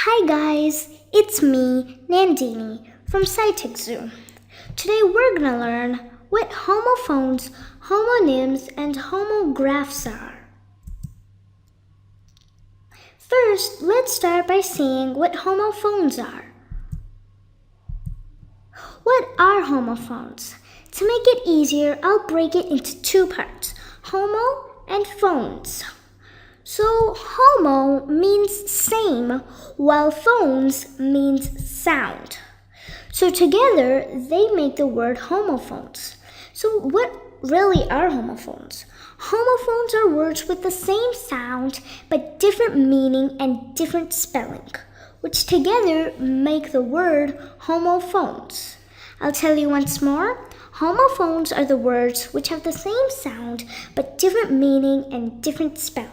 Hi guys, it's me, Nandini from SciTechZoo. Today we're gonna learn what homophones, homonyms, and homographs are. First, let's start by seeing what homophones are. What are homophones? To make it easier, I'll break it into two parts, homo and phones. So homo means same, while phones means sound. So together, they make the word homophones. So what really are homophones? Homophones are words with the same sound, but different meaning and different spelling, which together make the word homophones. I'll tell you once more. Homophones are the words which have the same sound, but different meaning and different spelling.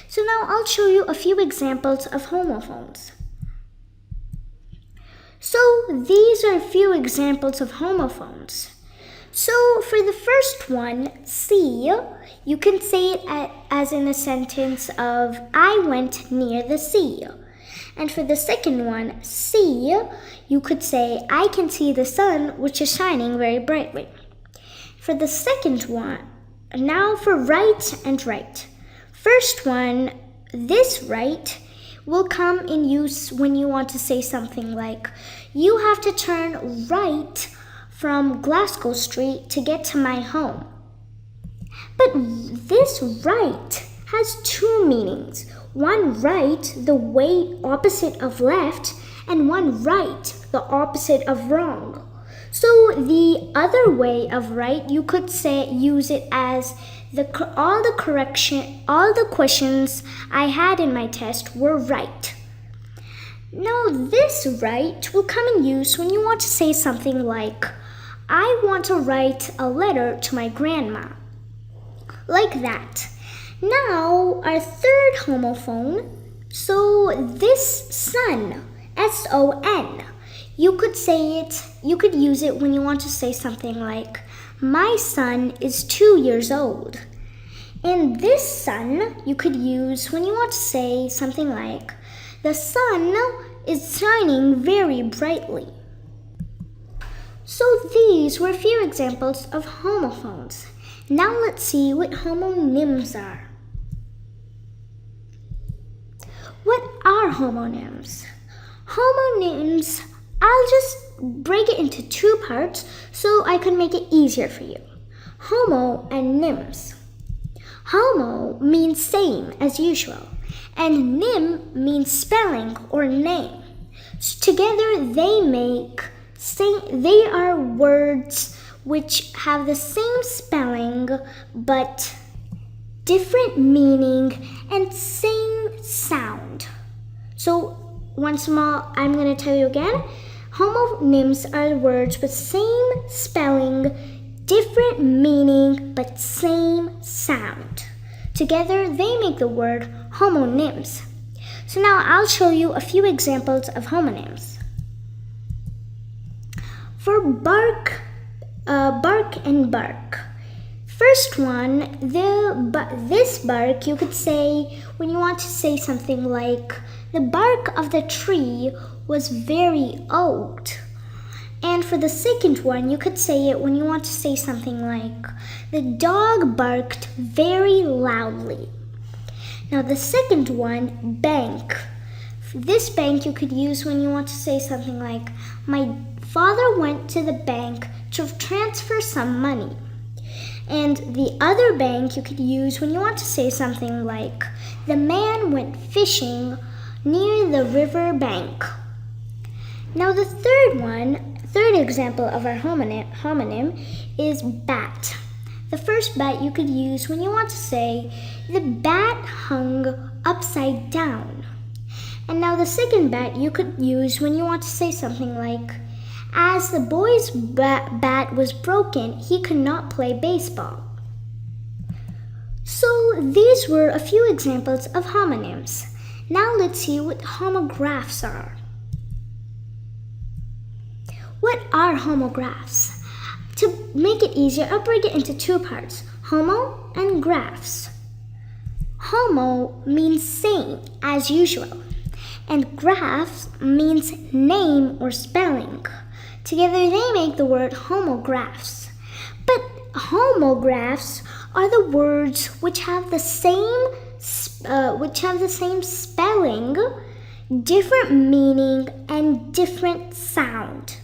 So now I'll show you a few examples of homophones. So these are a few examples of homophones. So for the first one, see, you can say it as in a sentence of I went near the sea. And for the second one, see, you could say I can see the sun which is shining very brightly. For the second one, now for right and right. First one, this right will come in use when you want to say something like, you have to turn right from Glasgow Street to get to my home. But this right has two meanings. One right, the way opposite of left, and one right, the opposite of wrong. So the other way of right, you could use it as all the questions I had in my test were right. Now this right will come in use when you want to say something like, I want to write a letter to my grandma. Like that. Now our third homophone, so this son, S-O-N, you could use it when you want to say something like, my son is 2 years old. And this sun you could use when you want to say something like, the sun is shining very brightly. So these were a few examples of homophones. Now let's see what homonyms are. What are homonyms? Homonyms, I'll just break it into two parts so I can make it easier for you. Homo and nyms. Homo means same as usual, and nym means spelling or name. So together they are words which have the same spelling but different meaning and same sound. So once more, I'm going to tell you again. Homonyms are words with same spelling, different meaning, but same sound. Together, they make the word homonyms. So now I'll show you a few examples of homonyms. For bark and bark. First one, this bark you could say when you want to say something like, the bark of the tree was very old. And for the second one, you could say it when you want to say something like, the dog barked very loudly. Now the second one, bank. This bank you could use when you want to say something like, my father went to the bank to transfer some money. And the other bank you could use when you want to say something like, the man went fishing near the river bank. Now the third example of our homonym is bat. The first bat you could use when you want to say, the bat hung upside down. And now the second bat you could use when you want to say something like, as the boy's bat was broken, he could not play baseball. So these were a few examples of homonyms. Now let's see what homographs are. What are homographs? To make it easier, I'll break it into two parts, homo and graphs. Homo means same, as usual. and graphs means name or spelling. Together they make the word homographs. But homographs are the words which have the same spelling, different meaning, and different sound.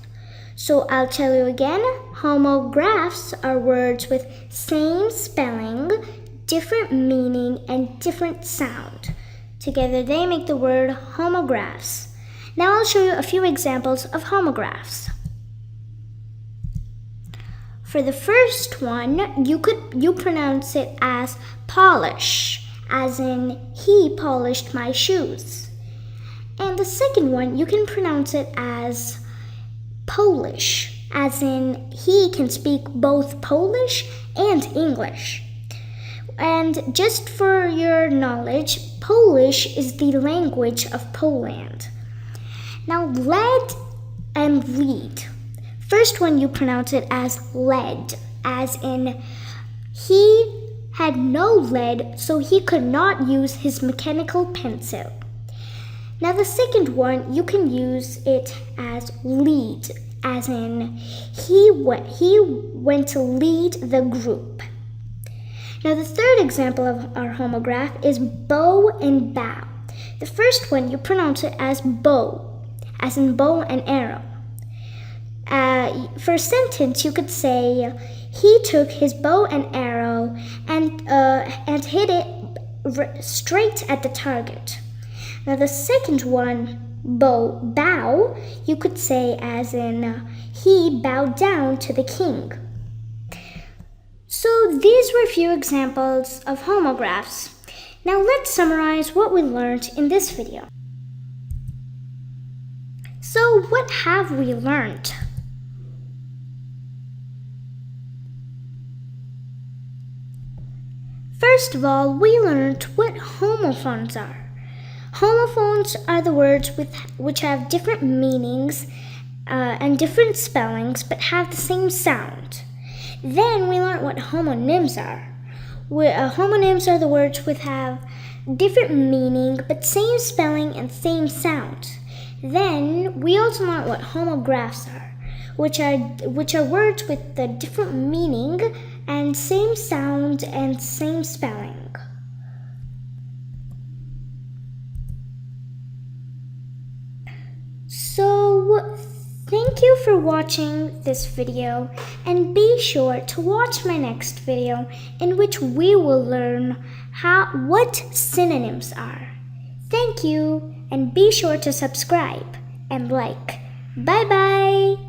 So I'll tell you again, homographs are words with same spelling, different meaning, and different sound. Together they make the word homographs. Now I'll show you a few examples of homographs. For the first one, you pronounce it as polish, as in he polished my shoes. And the second one, you can pronounce it as Polish, as in he can speak both Polish and English. And just for your knowledge, Polish is the language of Poland. Now, lead and lead. First one, you pronounce it as lead, as in he had no lead, so he could not use his mechanical pencil. Now the second one, you can use it as lead, as in he went to lead the group. Now the third example of our homograph is bow and bow. The first one, you pronounce it as bow, as in bow and arrow. For a sentence, you could say, he took his bow and arrow and hit it straight at the target. Now the second one, bow, you could say as in he bowed down to the king. So these were a few examples of homographs. Now let's summarize what we learned in this video. So what have we learned? First of all, we learned what homophones are. Homophones are the words which have different meanings and different spellings but have the same sound. Then we learned what homonyms are. Homonyms are the words which have different meaning but same spelling and same sound. Then we also learned what homographs are, which are words with the different meaning and same sound and same spelling. So, thank you for watching this video, and be sure to watch my next video in which we will learn what synonyms are. Thank you, and be sure to subscribe and like. Bye bye!